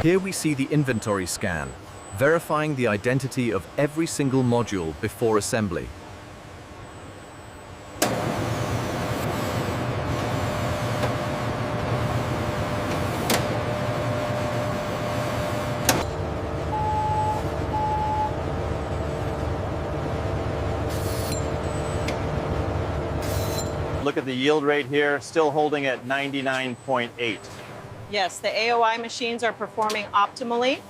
Here we see the inventory scan, verifying the identity of every single module before assembly. Look at the yield rate here, still holding at 99.8. Yes, the AOI machines are performing optimally.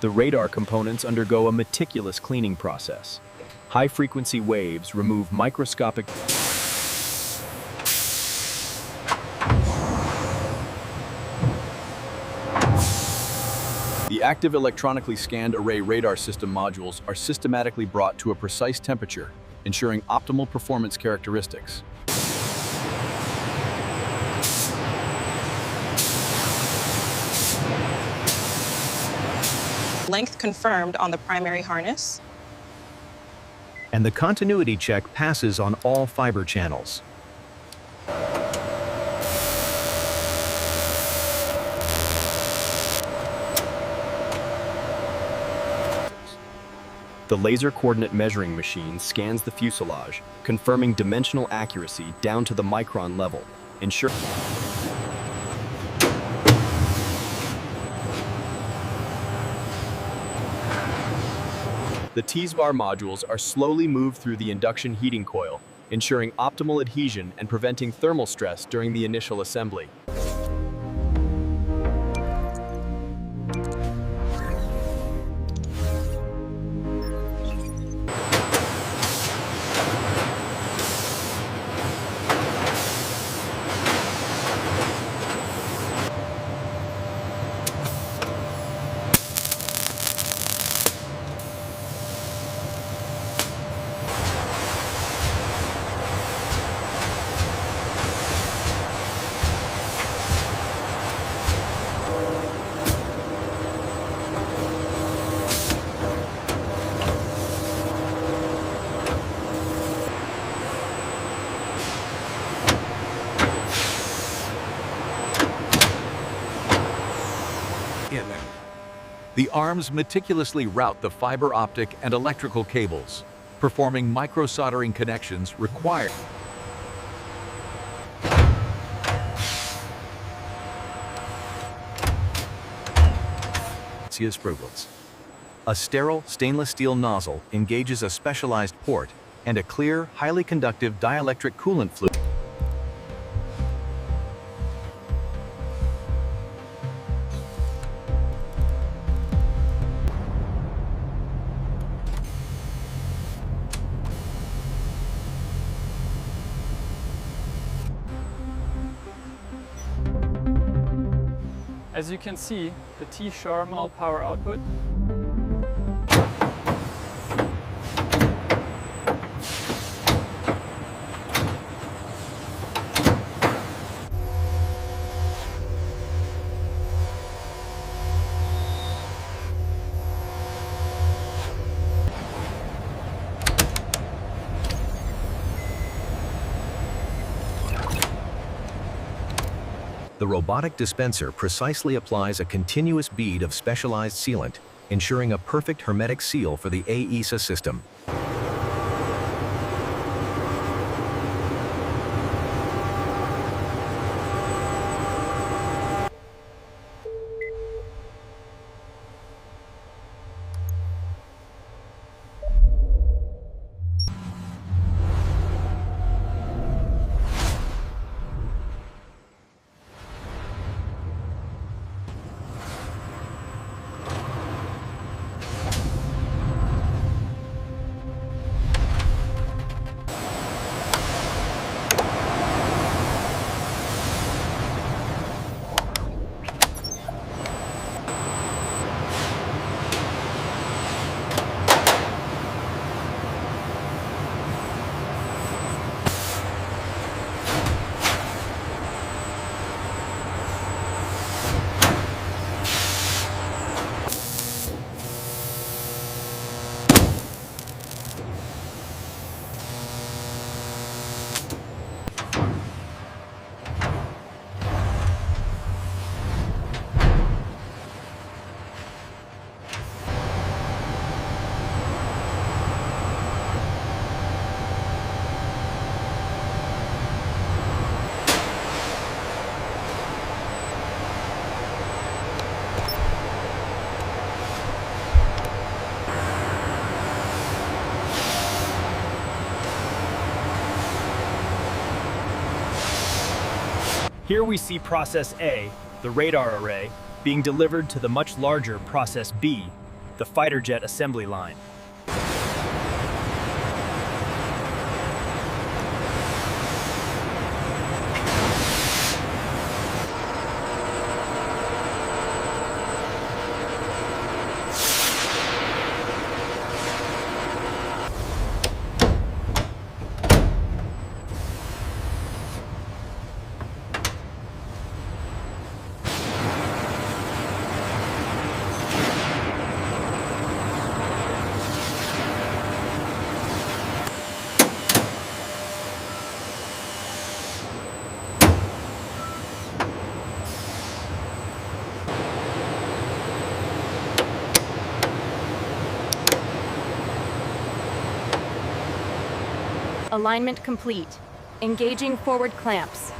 The radar components undergo a meticulous cleaning process. High-frequency waves remove microscopic. The Active Electronically Scanned Array radar system modules are systematically brought to a precise temperature, ensuring optimal performance characteristics. Length confirmed on the primary harness. And the continuity check passes on all fiber channels. The laser coordinate measuring machine scans the fuselage, confirming dimensional accuracy down to the micron level, ensuring. The T-bar modules are slowly moved through the induction heating coil, ensuring optimal adhesion and preventing thermal stress during the initial assembly. The arms meticulously route the fiber optic and electrical cables, performing micro-soldering connections required. A sterile stainless steel nozzle engages a specialized port and a clear, highly conductive dielectric coolant fluid. As you can see, the T-Sharmal power output The robotic dispenser precisely applies a continuous bead of specialized sealant, ensuring a perfect hermetic seal for the AESA system. Here we see Process A, the radar array, being delivered to the much larger Process B, the fighter jet assembly line. Alignment complete. Engaging forward clamps.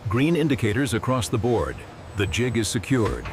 Green indicators across the board. The jig is secured.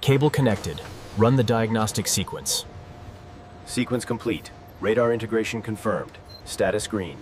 Cable connected. Run the diagnostic sequence. Sequence complete. Radar integration confirmed. Status green.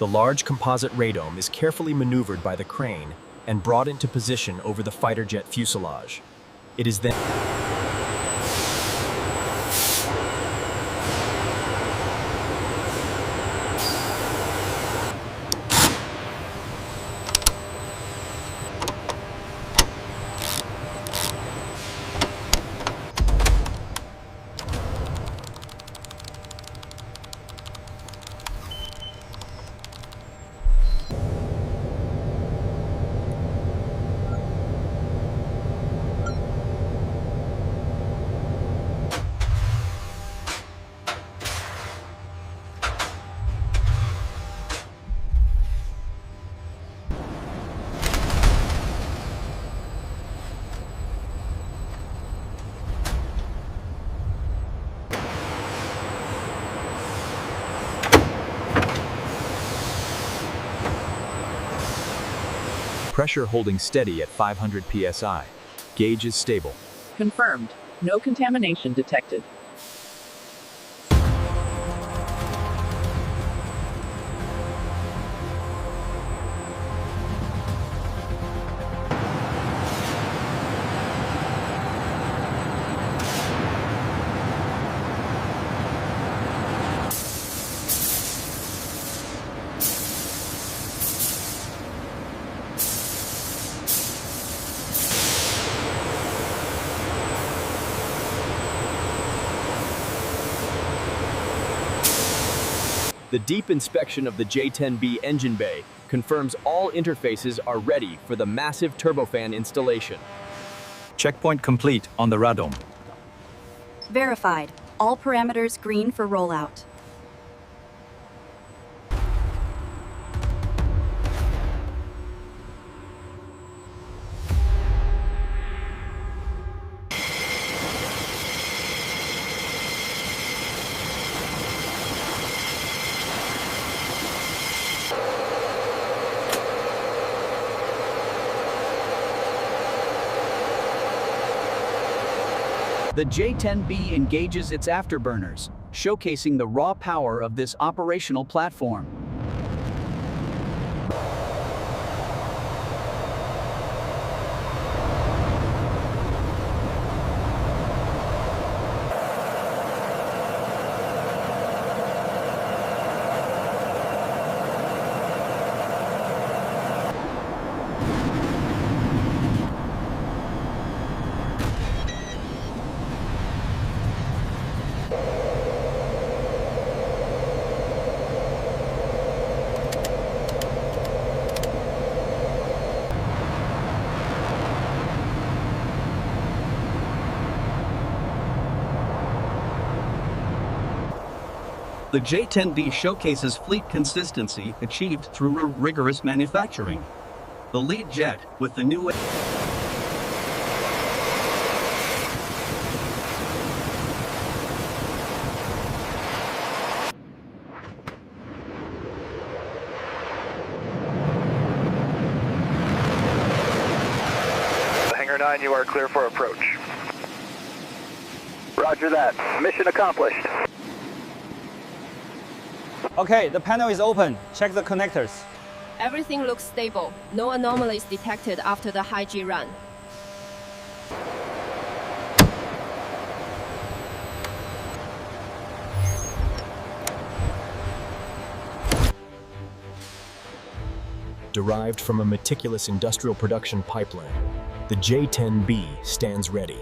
The large composite radome is carefully maneuvered by the crane and brought into position over the fighter jet fuselage. It is then Pressure holding steady at 500 psi. Gauge is stable. Confirmed. No contamination detected. the deep inspection of the J-10B engine bay confirms all interfaces are ready for the massive turbofan installation. Checkpoint complete on the radome. Verified. All parameters green for rollout. The J-10B engages its afterburners, showcasing the raw power of this operational platform. The J-10B showcases fleet consistency achieved through rigorous manufacturing. The lead jet with the new Hangar 9, you are clear for approach. Roger that. Mission accomplished. Okay, the panel is open. Check the connectors. Everything looks stable. No anomalies detected after the high G run. Derived from a meticulous industrial production pipeline, the J-10B stands ready.